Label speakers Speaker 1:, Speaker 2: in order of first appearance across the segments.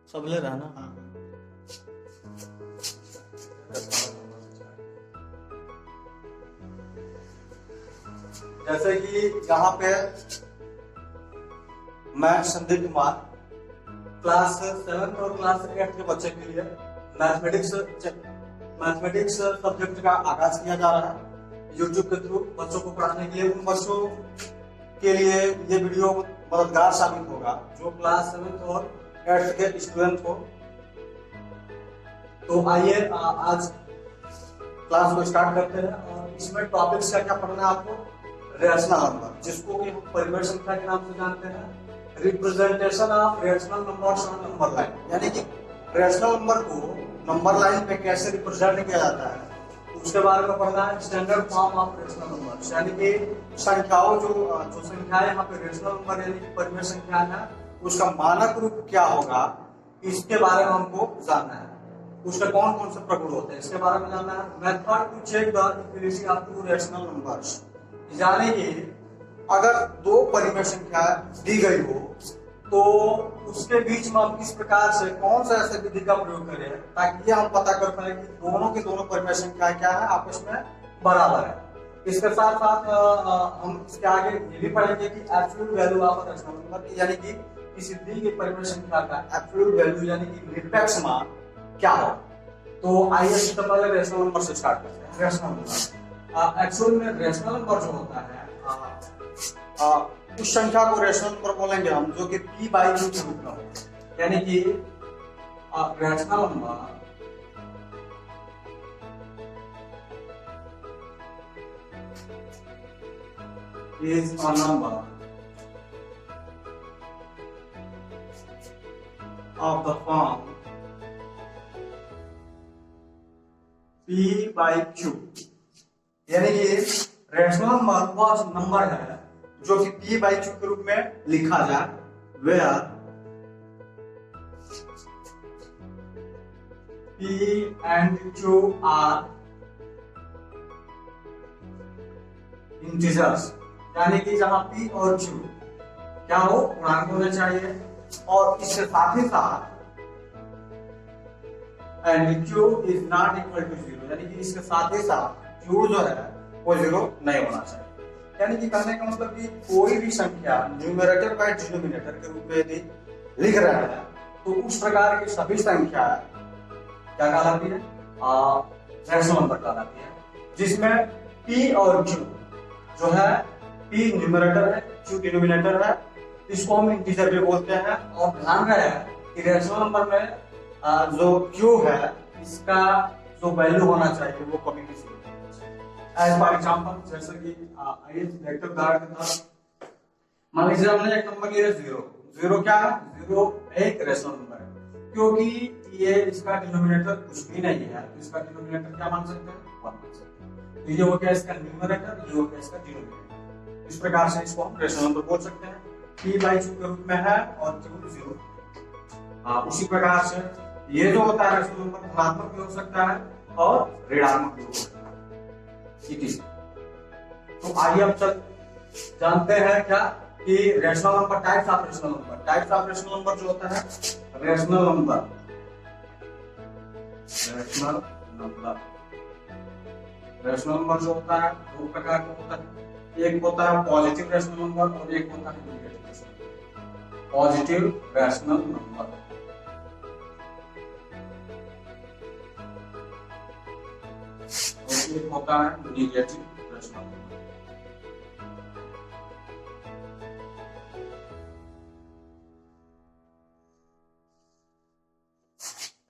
Speaker 1: सब ले रहा है ना।
Speaker 2: हाँ। जैसे कि यहाँ पे मैं संदीप कुमार क्लास 7 और क्लास 8 के बच्चे के लिए मैथमेटिक्स सब्जेक्ट का आगाज किया जा रहा है यूट्यूब के थ्रू बच्चों को पढ़ाने के लिए। उन बच्चों के लिए ये वीडियो मददगार साबित होगा जो क्लास 7 और 8 के स्टूडेंट हो। तो आइए आज क्लास को स्टार्ट करते हैं। और इसमें टॉपिक्स क्या क्या पढ़ना है आपको? रेशनल नंबर, जिसको कि हम परिमेय संख्या के नाम से जानते हैं, representation of rational numbers on number line, यानी कि रेशनल नंबर को नंबर लाइन पे कैसे रिप्रेजेंट किया जाता है उसके बारे में पढ़ना है। Standard form of rational number, यानी कि संख्याओं जो संख्याएं यहाँ पे रेशनल नंबर यानी कि परिमेय संख्या है उसका मानक रूप क्या होगा, इसके बारे में हमको जानना है। उसके कौन कौन से प्रगुण होते हैं इसके बारे में जानना है। Method to check the equality of two rational numbers, यानी कि अगर दो परिमेय संख्या दी गई हो तो उसके बीच में हम किस प्रकार से कौन सा ऐसे विधि का प्रयोग करें ताकि ये हम पता कर पाए कि दोनों के दोनों परिमेय संख्या क्या है, आपस में बराबर है। इसके साथ साथ हम इसके आगे ये भी पढ़ेंगे कि absolute value of rational number, यानी कि किसी दी गई परिमेय संख्या का एब्सोल्यूट वैल्यू यानी कि निरपेक्ष मान क्या हो। तो आइए सबसे पहले रेशनल नंबर से स्टार्ट करते हैं। रेशनल नंबर एक्चुअल में रेशनल नंबर जो होता है उस संख्या को रेशनल नंबर बोलेंगे हम जो कि p बाई q के रूप में हो, यानी कि rational number is a number of the form p by q, यानी कि रेशनल नंबर वह नंबर है जो कि p by q के रूप में लिखा जाए, where p and q are integers, यानी कि जहां p और q क्या हो, पूर्णांक होने चाहिए। और इसके साथ ही साथ and q is not equal to 0, यानी कि इसके साथ ही साथ q जो है वो 0 नहीं होना चाहिए। यानी कि कहने का मतलब कि कोई भी संख्या न्यूमरेटर बाय डिनोमिनेटर के रूप में यदि लिख रहा है तो उस प्रकार की सभी संख्या क्या कहलाती है, रेशनल नंबर कहलाती है, जिसमें p और q जो है p न्यूमरेटर है q डिनोमिनेटर है, इसको हम इंटीजर भी बोलते हैं। और ध्यान रहे कि रेशनल नंबर में जो q है इसका जो वैल्यू होना चाहिए वो कभी भी 0 एज फॉर एग्जाम्पल, जैसे कि आइए देखते उदाहरण के तौर मान लीजिए हमने एक नंबर लिया 0 क्या है, 0 एक रेशनल नंबर है क्योंकि ये इसका डिनोमिनेटर कुछ भी नहीं है, तो इसका डिनोमिनेटर क्या मान सकते हैं, 1 मान सकते हैं। तो ये हो गया इसका न्यूमरेटर, ये हो गया इसका डिनोमिनेटर। इस प्रकार से इसको हम रेशनल नंबर बोल सकते हैं। p बाई q के रूप में है और q 0। उसी प्रकार से ये जो होता है रेशनल नंबर धनात्मक भी हो सकता है और ऋणात्मक भी हो सकता है। तो आइए हम चल जानते हैं क्या कि rational number, types of rational number. Types of rational number जो होता है रेशनल नंबर जो होता है दो प्रकार का होता है। एक होता है पॉजिटिव रेशनल नंबर और एक होता है negative rational number. Positive rational number एक होता है negative rational number.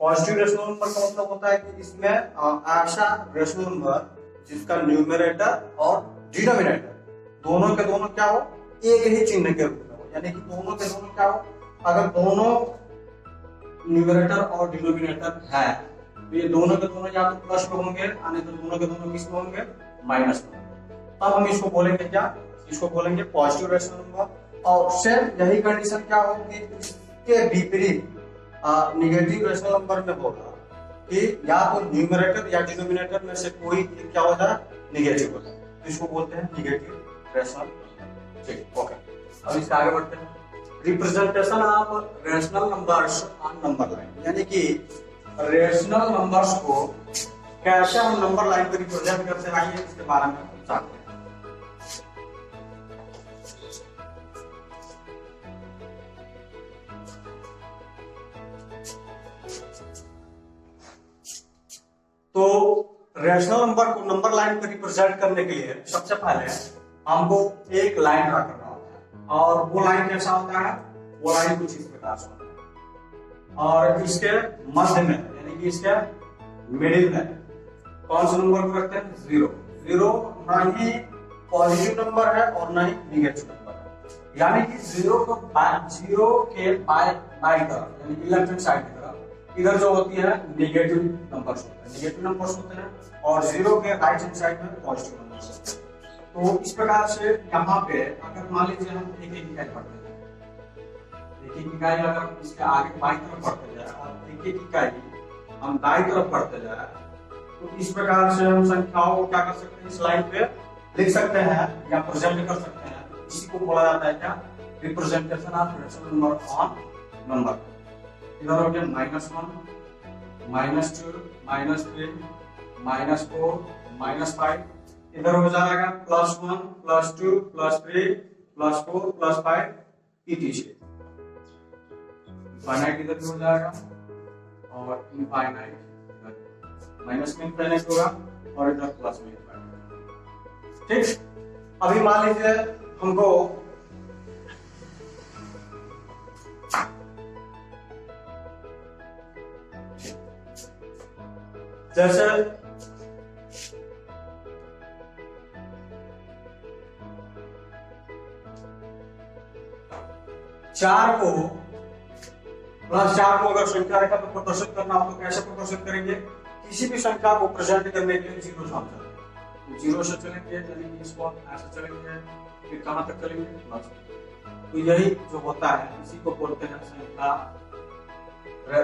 Speaker 2: Positive rational number का मतलब होता है कि इसमें ऐसा रेशनल नंबर जिसका न्यूमरेटर और डिनोमिनेटर दोनों के दोनों क्या हो, एक ही चिन्ह के रूप में हो, यानी कि दोनों के दोनों क्या हो, अगर दोनों न्यूमरेटर और डिनोमिनेटर है तो ये दोनों के दोनों या तो प्लस में होंगे यानी तो दोनों के दोनों किस में होंगे, माइनस में। तब हम इसको बोलेंगे क्या, इसको बोलेंगे पॉजिटिव रेशनल नंबर। और सेम यही कंडीशन क्या होगी, इसके विपरीत नेगेटिव रेशनल नंबर में होगा कि या तो न्यूमरेटर या डिनोमिनेटर में से कोई क्या हो जाए, नेगेटिव हो जाए, तो इसको बोलते हैं नेगेटिव रेशनल नंबर। ठीक, ओके। अब इससे आगे बढ़ते हैं। Representation of rational numbers on number line, यानी कि रेशनल नंबर्स को कैसे हम नंबर लाइन पर रिप्रेजेंट करते हैं, आइए इसके बारे में जानते हैं। तो रेशनल नंबर को नंबर लाइन पर रिप्रेजेंट करने के लिए सबसे पहले हमको एक लाइन ड्रा करना होता है, और वो लाइन कैसा होता है, वो लाइन कुछ इस प्रकार से होता है, और इसके मध्य में यानी कि इसके मिडिल में कौन सा नंबर को रखते हैं, जीरो। जीरो ना ही पॉजिटिव नंबर है और ना ही निगेटिव नंबर है, यानी कि जीरो के बाई तरफ यानी कि लेफ्ट हैंड साइड की तरफ इधर जो होती है निगेटिव नंबर्स होते हैं, निगेटिव नंबर्स होते हैं, और जीरो के राइट हैंड साइड में पॉजिटिव नंबर्स होते हैं। तो इस प्रकार से यहाँ पे अगर मान लीजिए हम एक एक इकाई पढ़ते जाए, एक एक इकाई अगर इसके आगे बाई तरफ पढ़ते जाए और एक एक इकाई हम दाई तरफ पढ़ते जाए, तो इस प्रकार से हम संख्याओं को क्या कर सकते हैं, इस लाइन पे लिख सकते हैं या प्रेजेंट कर सकते हैं। इसी को बोला जाता है क्या, representation of rational number on number. इधर हो गया -1, -2, -3, -4, -5, इधर हो जाएगा +1, +2, +3, +4, +5 etc। फाइनाइट इधर भी हो जाएगा और इनफाइनाइट माइनस में इनफाइनाइट होगा और इधर प्लस में इनफाइनाइट। ठीक, अभी मान लीजिए हमको जैसे 4 को +4 को अगर संख्या रेखा पर प्रदर्शित करना हो तो कैसे प्रदर्शित करेंगे, किसी भी संख्या को प्रेजेंट करने के लिए जीरो से हम चलेंगे, जीरो से चलेंगे यानी कि इसको ऐसे चलेंगे, फिर कहां तक चलेंगे, प्लस। तो यही जो होता है इसी को बोलते हैं संख्या,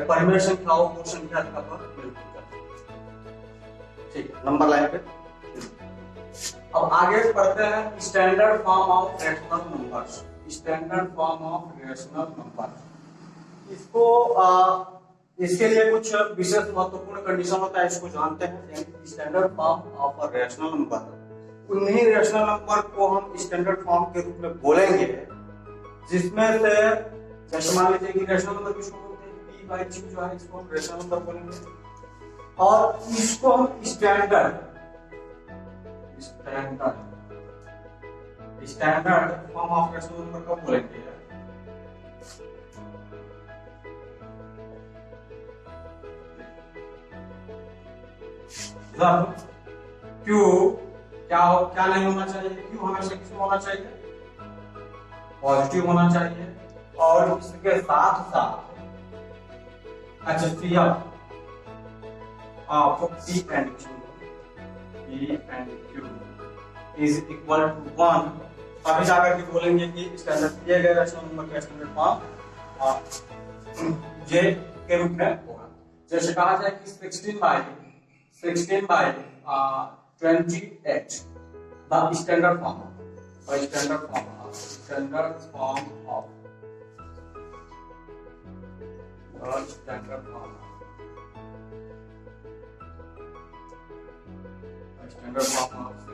Speaker 2: परिमेय संख्याओं को संख्या रेखा पर निरूपित करते हैं। ठीक, नंबर लाइन पे। अब आगे पढ़ते हैं standard form of rational numbers. Standard form of rational number, इसको इसके लिए कुछ विशेष महत्वपूर्ण कंडीशन होता है, इसको जानते हैं। Standard form of a rational number, उन्हीं रेशनल नंबर को हम स्टैंडर्ड फॉर्म के रूप में बोलेंगे जिसमें से, जैसे मान लीजिए कि रेशनल नंबर किसको बोलते हैं, p/q जो है इसको हम रेशनल नंबर बोलेंगे, और इसको हम standard form of rational number कब बोलेंगे, जब Q क्या नहीं होना चाहिए, Q हमेशा किसमें होना चाहिए, पॉजिटिव होना चाहिए, और इसके साथ साथ HCF of P and Q is equal to 1, अभी जाकर के बोलेंगे कि स्टैंडर्ड दिए गए रेशनल नंबर का स्टैंडर्ड फॉर्म J के रूप में होगा। जैसे कहा जाए कि 16/28 the standard form of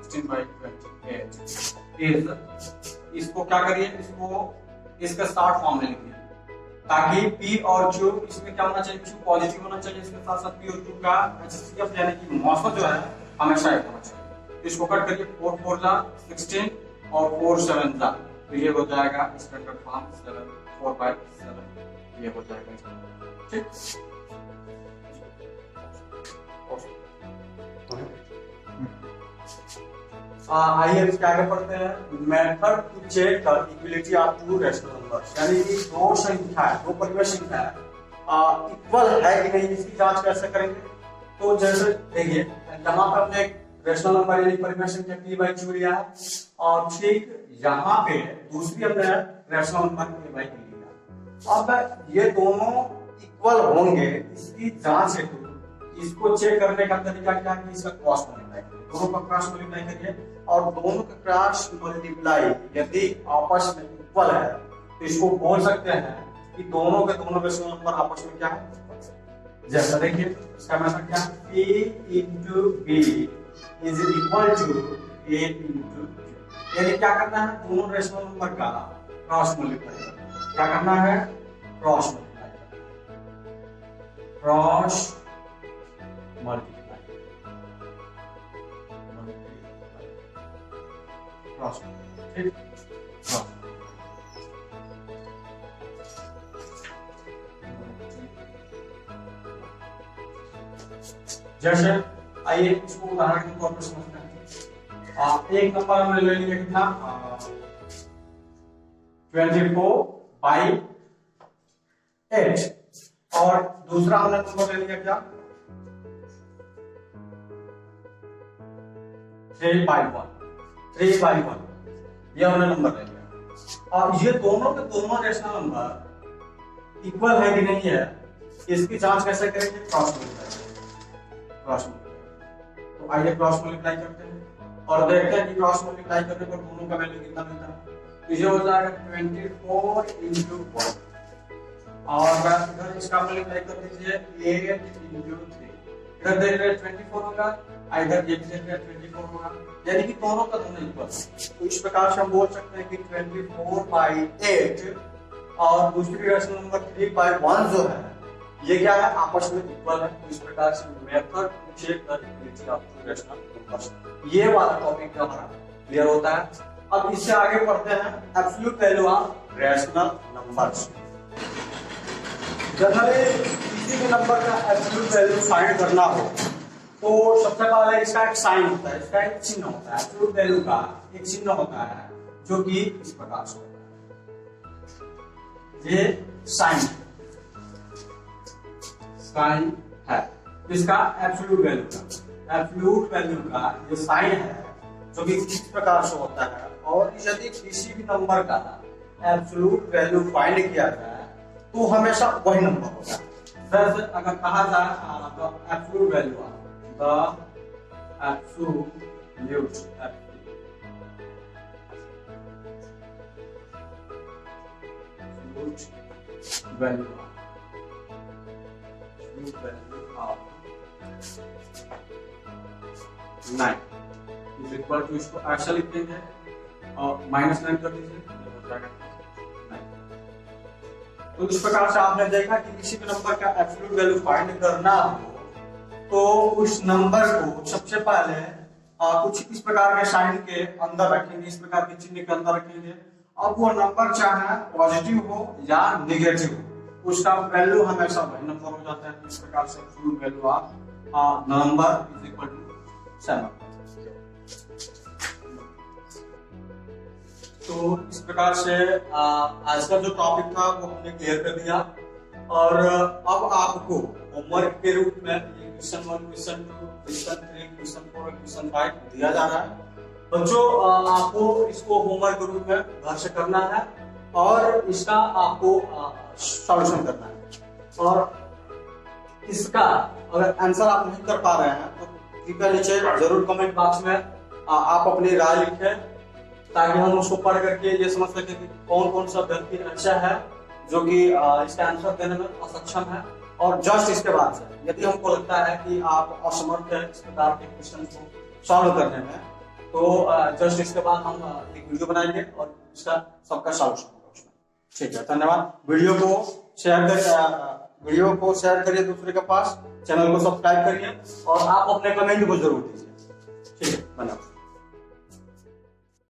Speaker 2: 16/28 is, इसको क्या करिए, इसको इसका स्टार्ट फॉर्म में लिखिए ताकि P और Q, इसमें क्या होना चाहिए, Q पॉजिटिव होना चाहिए, इसके साथ साथ P और Q का HCF यानी कि औसत जो है हमेशा एक होना चाहिए। इसको कट करिए, 4 4 जा 16 और 4 7 जा, तो ये हो जाएगा स्टैंडर्ड फॉर्म 7 4/7, ये हो जाएगा। ठीक, आइए इसके आगे पढ़ते हैं। Method to check the equality of two rational numbers, यानी कि दो संख्याएं, दो परिमेय संख्याएं इक्वल है कि नहीं, इसकी जांच कैसे करेंगे। तो जैसे देखिए यहाँ पर हमने एक रेशनल नंबर यानी परिमेय संख्या p/q लिया है, और ठीक यहाँ पे दूसरी हमने रेशनल नंबर a/q लिया। अब ये दोनों इक्वल होंगे, इसकी जांच हेतु इसको चेक करने का तरीका क्या है, इसका क्रॉस मल्टीप्लाई, दोनों का क्रॉस मल्टीप्लाई करिए, और दोनों का क्रॉस मल्टीप्लाई यदि आपस में इक्वल है तो इसको बोल सकते हैं कि दोनों के दोनों रेशनल नंबर आपस में क्या है, जैसा देखिए इसका मतलब क्या है, a into b is equal to a into q। यानी क्या करना है, दोनों रेशनल नंबर का क्रॉस मल्टीप्लाई करना। क्या करना है, क्रॉस मल्टीप्लाई करना, क्रॉस मल्टीप्लाई, क्रॉस, ठीक, क्रॉस। जैसे आइए इसको उदाहरण के तौर पर समझते हैं। एक नंबर हमने ले लिया था 24/8 और दूसरा हमने नंबर ले लिया क्या 3/1 ये हमने नंबर ले लिया। और ये दोनों के दोनों रेशनल नंबर इक्वल है कि नहीं है, इसकी जांच कैसे करेंगे, क्रॉस मल्टीप्लाई, क्रॉस मल्टीप्लाई। तो आइए क्रॉस मल्टीप्लाई करते हैं और देखते हैं कि क्रॉस मल्टीप्लाई करने पर दोनों का वैल्यू कितना मिलता है। तो ये हो जाएगा 24 into 1 और इधर इसका मल्टीप्लाई कर दीजिए 8 into 3। इधर देख रहे हैं 24 होगा, इधर ये भी देख रहे हैं 24 होगा, यानी कि दोनों का दोनों इक्वल। तो इस प्रकार से हम बोल सकते हैं कि 24/8 और दूसरी रेशनल नंबर 3/1 जो है ये क्या है, आपस में इक्वल है। तो इस प्रकार से मेथड चेक कर लीजिए आपको रेशनल नंबर्स। ये वाला टॉपिक हमारा क्लियर होता है। अब इससे आगे पढ़ते हैं absolute value of rational numbers. Generally किसी भी नंबर का एब्सोल्यूट वैल्यू फाइंड करना हो तो सबसे पहले इसका एक साइन होता है, इसका एक चिन्ह होता है। एब्सोल्यूट वैल्यू का एक चिन्ह होता है जो कि इस प्रकार से होता है, ये साइन है इसका एब्सोल्यूट वैल्यू का ये साइन है जो कि इस प्रकार से होता है। और यदि किसी भी नंबर का एब्सोल्यूट वैल्यू फाइंड किया जाए तो हमेशा वही नंबर होगा। जैसे अगर कहा जाए absolute value nine is equal to, इसको ऐसा लिख देंगे और -9 कर दीजिए, हो जाएगा 9। तो इस प्रकार से आपने देखा कि किसी भी नंबर का एब्सोल्यूट वैल्यू फाइंड करना हो तो उस नंबर को सबसे पहले कुछ इस प्रकार के साइन के अंदर रखेंगे, इस प्रकार के चिन्ह के अंदर रखेंगे। अब वो नंबर चाहे पॉजिटिव हो या निगेटिव हो, उसका वैल्यू हमेशा वही नंबर हो जाता है। इस प्रकार से absolute value of number is equal to 7। तो इस प्रकार से आज का जो टॉपिक था वो हमने क्लियर कर दिया। और अब आपको होमवर्क के रूप में क्वेश्चन 1, क्वेश्चन 2, क्वेश्चन 3, क्वेश्चन 4 और क्वेश्चन 5 दिया जा रहा है। बच्चों आपको इसको होमवर्क के रूप में घर से करना है और इसका आपको सॉल्यूशन करना है। और इसका अगर आंसर आप नहीं कर पा रहे हैं तो कृपया नीचे जरूर कमेंट बॉक्स में आप अपनी राय लिखें ताकि हम उसको पढ़ करके ये समझ सके कि कौन कौन सा व्यक्ति अच्छा है जो कि इसका आंसर देने में असक्षम है। और जस्ट इसके बाद से यदि हमको लगता है कि आप असमर्थ है इस प्रकार के क्वेश्चन को सॉल्व करने में तो जस्ट इसके बाद हम एक वीडियो बनाएंगे और इसका सबका सॉल्यूशन होगा उसमें। ठीक है, धन्यवाद। वीडियो को शेयर करिए दूसरे के पास, चैनल को सब्सक्राइब करिए और आप अपने कमेंट को जरूर दीजिए। ठीक है, धन्यवाद।